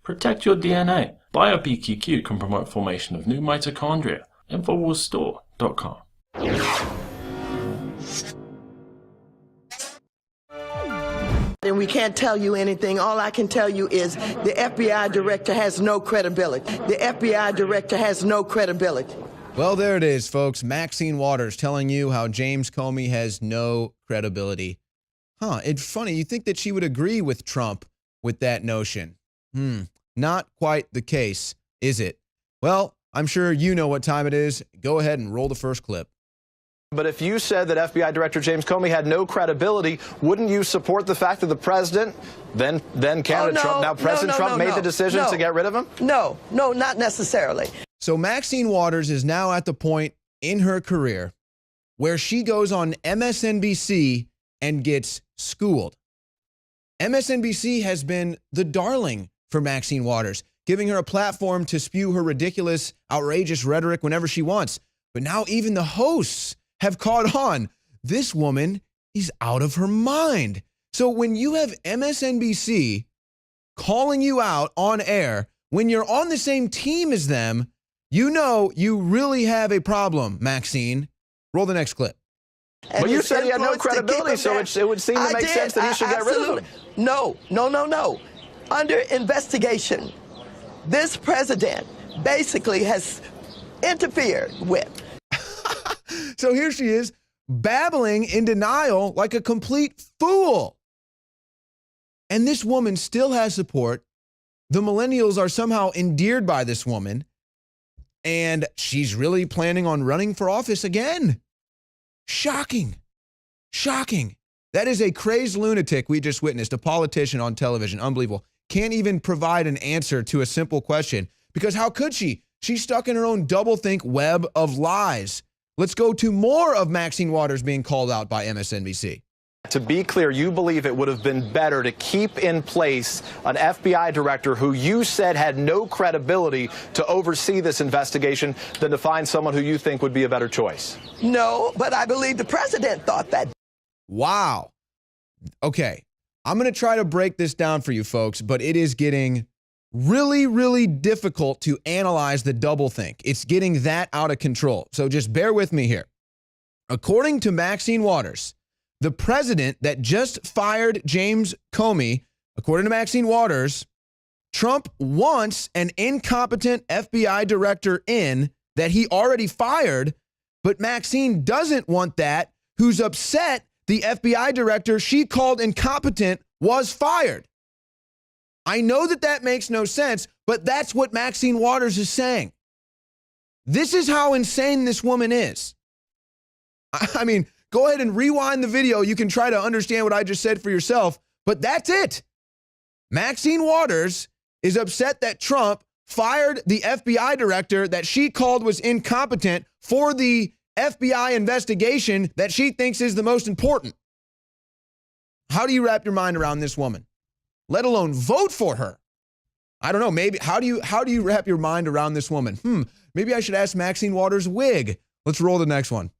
Protect your DNA. BioPQQ can promote formation of new mitochondria. Infowarsstore.com. And we can't tell you anything. All I can tell you is the FBI director has no credibility. The FBI director has no credibility. Well, there it is, folks. Maxine Waters telling you how James Comey has no credibility. It's funny. You think that she would agree with Trump with that notion. Not quite the case, is it? Well, I'm sure you know what time it is. Go ahead and roll the first clip. But if you said that FBI Director James Comey had no credibility, wouldn't you support the fact that the president, then candidate Trump, now President Trump, made the decision to get rid of him? No, not necessarily. So Maxine Waters is now at the point in her career where she goes on MSNBC and gets schooled. MSNBC has been the darling for Maxine Waters, giving her a platform to spew her ridiculous, outrageous rhetoric whenever she wants. But now even the hosts have caught on. This woman is out of her mind. So when you have MSNBC calling you out on air, when you're on the same team as them, you know you really have a problem, Maxine. Roll the next clip. But you said he had no credibility, so it would seem to make sense that he should get rid of him. No. Under investigation, this president basically has interfered with. So here she is, babbling in denial like a complete fool. And this woman still has support. The millennials are somehow endeared by this woman. And she's really planning on running for office again. Shocking. That is a crazed lunatic we just witnessed, a politician on television. Unbelievable. Can't even provide an answer to a simple question. Because how could she? She's stuck in her own doublethink web of lies. Let's go to more of Maxine Waters being called out by MSNBC. To be clear, you believe it would have been better to keep in place an FBI director who you said had no credibility to oversee this investigation than to find someone who you think would be a better choice? No, but I believe the president thought that. Wow. Okay, I'm going to try to break this down for you folks, but it is getting really difficult to analyze the doublethink. It's getting that out of control. So just bear with me here. According to Maxine Waters, the president that just fired James Comey, according to Maxine Waters, Trump wants an incompetent FBI director in that he already fired, but Maxine doesn't want that, who's upset the FBI director she called incompetent was fired. I know that makes no sense, but that's what Maxine Waters is saying. This is how insane this woman is. I mean, go ahead and rewind the video. You can try to understand what I just said for yourself, but that's it. Maxine Waters is upset that Trump fired the FBI director that she called was incompetent for the FBI investigation that she thinks is the most important. How do you wrap your mind around this woman? Let alone vote for her. I don't know. Maybe how do you wrap your mind around this woman? Maybe I should ask Maxine Waters' wig. Let's roll the next one.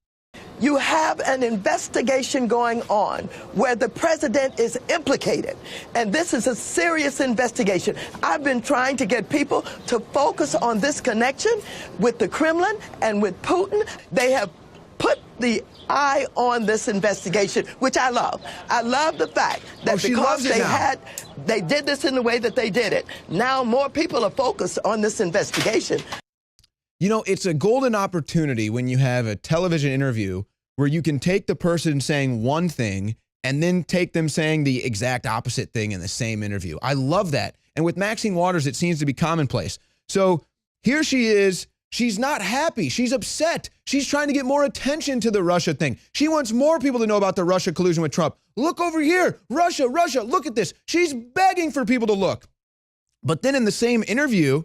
You have an investigation going on where the president is implicated. And this is a serious investigation. I've been trying to get people to focus on this connection with the Kremlin and with Putin. They have put the eye on this investigation, which I love. I love the fact that because they did this in the way that they did it, now more people are focused on this investigation. You know, it's a golden opportunity when you have a television interview where you can take the person saying one thing and then take them saying the exact opposite thing in the same interview. I love that. And with Maxine Waters, it seems to be commonplace. So here she is. She's not happy. She's upset. She's trying to get more attention to the Russia thing. She wants more people to know about the Russia collusion with Trump. Look over here. Russia, look at this. She's begging for people to look. But then in the same interview,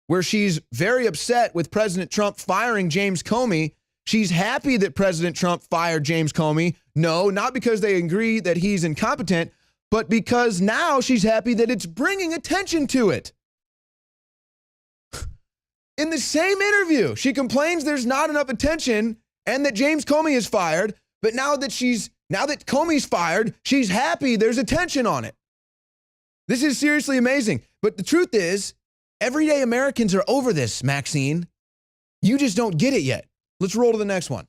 where she's very upset with President Trump firing James Comey, she's happy that President Trump fired James Comey. No, not because they agree that he's incompetent, but because now she's happy that it's bringing attention to it. In the same interview, she complains there's not enough attention and that James Comey is fired, but now that Comey's fired, she's happy there's attention on it. This is seriously amazing. But the truth is, everyday Americans are over this, Maxine. You just don't get it yet. Let's roll to the next one.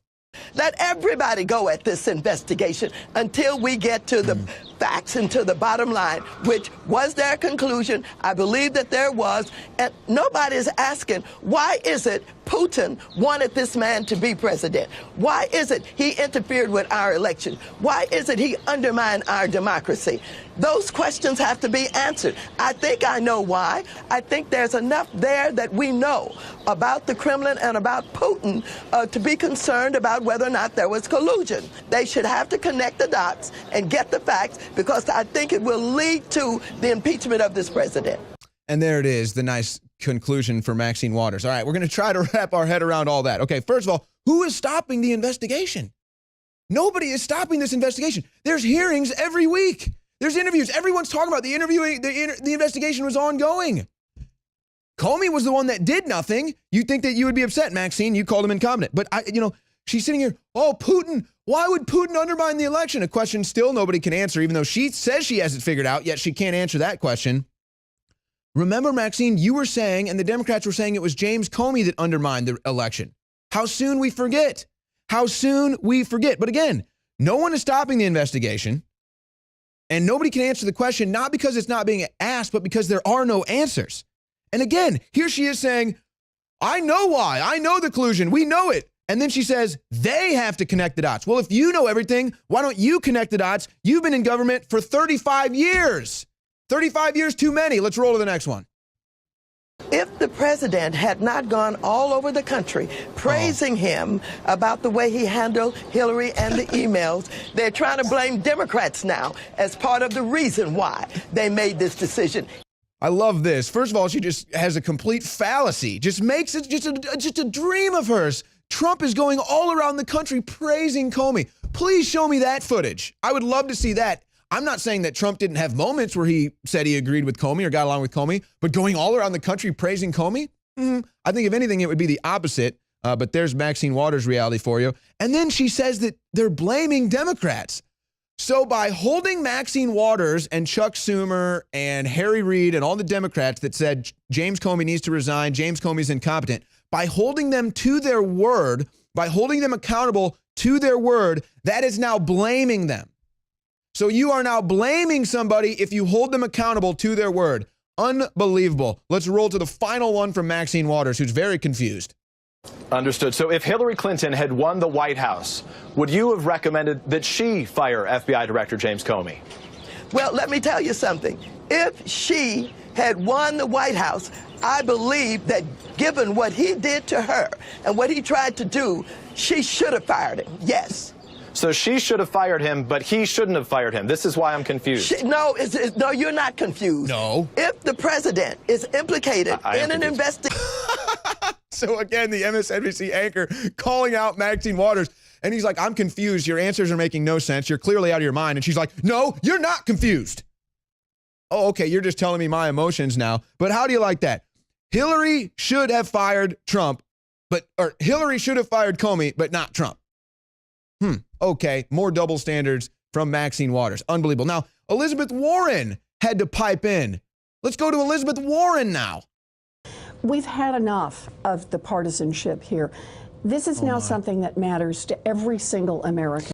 Let everybody go at this investigation until we get to the facts and to the bottom line, which was their conclusion. I believe that there was. And nobody's asking, why is it Putin wanted this man to be president? Why is it he interfered with our election? Why is it he undermined our democracy? Those questions have to be answered. I think I know why. I think there's enough there that we know about the Kremlin and about Putin to be concerned about whether or not there was collusion. They should have to connect the dots and get the facts, because I think it will lead to the impeachment of this president. And there it is, the nice conclusion for Maxine Waters. All right, we're going to try to wrap our head around all that. Okay, first of all, who is stopping the investigation? Nobody is stopping this investigation. There's hearings every week. There's interviews. Everyone's talking about the interviewing. The investigation was ongoing. Comey was the one that did nothing. You think that you would be upset, Maxine. You called him incompetent. But, she's sitting here, oh, Putin, why would Putin undermine the election? A question still nobody can answer, even though she says she has it figured out, yet she can't answer that question. Remember, Maxine, you were saying, and the Democrats were saying, it was James Comey that undermined the election. How soon we forget. How soon we forget. But again, no one is stopping the investigation, and nobody can answer the question, not because it's not being asked, but because there are no answers. And again, here she is saying, I know why. I know the collusion. We know it. And then she says, they have to connect the dots. Well, if you know everything, why don't you connect the dots? You've been in government for 35 years. 35 years too many. Let's roll to the next one. If the president had not gone all over the country praising him about the way he handled Hillary and the emails, they're trying to blame Democrats now as part of the reason why they made this decision. I love this. First of all, she just has a complete fallacy. Just makes it just a dream of hers. Trump is going all around the country praising Comey. Please show me that footage. I would love to see that. I'm not saying that Trump didn't have moments where he said he agreed with Comey or got along with Comey, but going all around the country praising Comey? I think if anything, it would be the opposite. But there's Maxine Waters' reality for you. And then she says that they're blaming Democrats. So by holding Maxine Waters and Chuck Schumer and Harry Reid and all the Democrats that said James Comey needs to resign, James Comey's incompetent, by holding them to their word, by holding them accountable to their word, that is now blaming them. So you are now blaming somebody if you hold them accountable to their word. Unbelievable. Let's roll to the final one from Maxine Waters, who's very confused. Understood. So if Hillary Clinton had won the White House, would you have recommended that she fire FBI Director James Comey? Well, let me tell you something. If she had won the White House, I believe that given what he did to her and what he tried to do, she should have fired him. Yes. So she should have fired him, but he shouldn't have fired him. This is why I'm confused. No, you're not confused. No. If the president is implicated in an investigation. So again, the MSNBC anchor calling out Maxine Waters. And he's like, I'm confused. Your answers are making no sense. You're clearly out of your mind. And she's like, no, you're not confused. Oh, okay. You're just telling me my emotions now. But how do you like that? Hillary should have fired Trump, or Hillary should have fired Comey, but not Trump. Okay. More double standards from Maxine Waters. Unbelievable. Now, Elizabeth Warren had to pipe in. Let's go to Elizabeth Warren now. We've had enough of the partisanship here. This is now something that matters to every single American.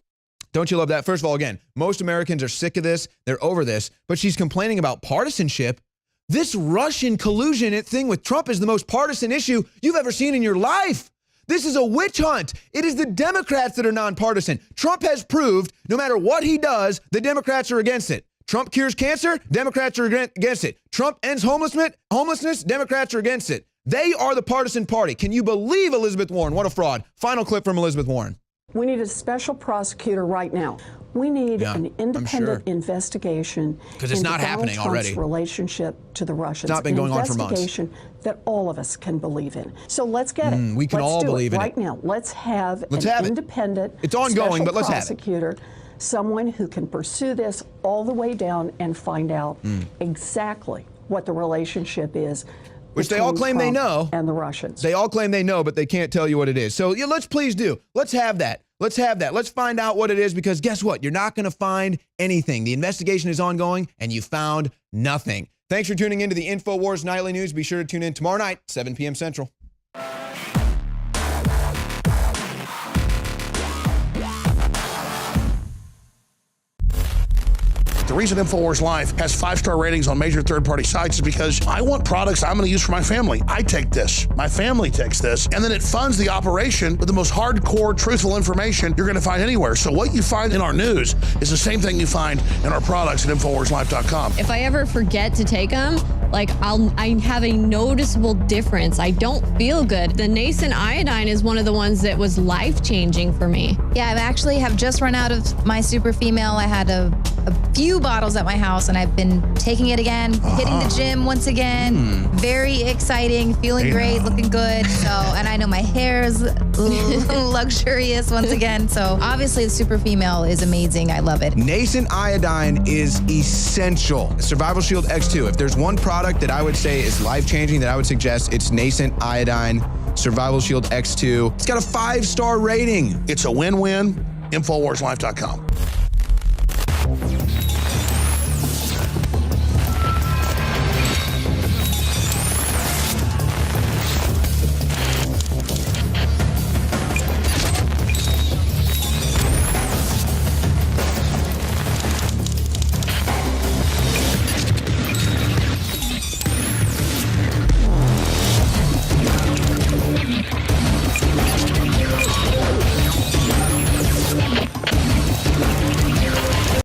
Don't you love that? First of all, again, most Americans are sick of this. They're over this. But she's complaining about partisanship. This Russian collusion thing with Trump is the most partisan issue you've ever seen in your life. This is a witch hunt. It is the Democrats that are nonpartisan. Trump has proved no matter what he does, the Democrats are against it. Trump cures cancer, Democrats are against it. Trump ends homelessness, Democrats are against it. They are the partisan party. Can you believe Elizabeth Warren? What a fraud. Final clip from Elizabeth Warren. We need a special prosecutor right now. We need an independent investigation because it's not happening already. Trump's relationship to the Russians. It's not been going on for months. An investigation that all of us can believe in. So let's get it. We can all believe in it right now. Let's have an independent, it's ongoing, but let's prosecutor, have it. Someone who can pursue this all the way down and find out exactly what the relationship is. Which they all claim they know. And the Russians. They all claim they know, but they can't tell you what it is. So let's please do. Let's have that. Let's have that. Let's find out what it is, because guess what? You're not going to find anything. The investigation is ongoing and you found nothing. Thanks for tuning into the Infowars Nightly News. Be sure to tune in tomorrow night, 7 p.m. Central. The reason Infowars Live has 5-star ratings on major third-party sites is because I want products I'm going to use for my family. I take this, my family takes this, and then it funds the operation with the most hardcore, truthful information you're going to find anywhere. So what you find in our news is the same thing you find in our products at InfowarsLive.com. If I ever forget to take them, I have a noticeable difference. I don't feel good. The nascent iodine is one of the ones that was life-changing for me. Yeah, I actually have just run out of my super female. I had a few bottles at my house, and I've been taking it again, hitting the gym once again. Very exciting, feeling great, looking good. So, and I know my hair is luxurious once again. So obviously the super female is amazing. I love it. Nascent iodine is essential. Survival Shield X2. If there's one product that I would say is life-changing that I would suggest, it's Nascent iodine Survival Shield X2. It's got a 5-star rating. It's a win-win. InfowarsLive.com.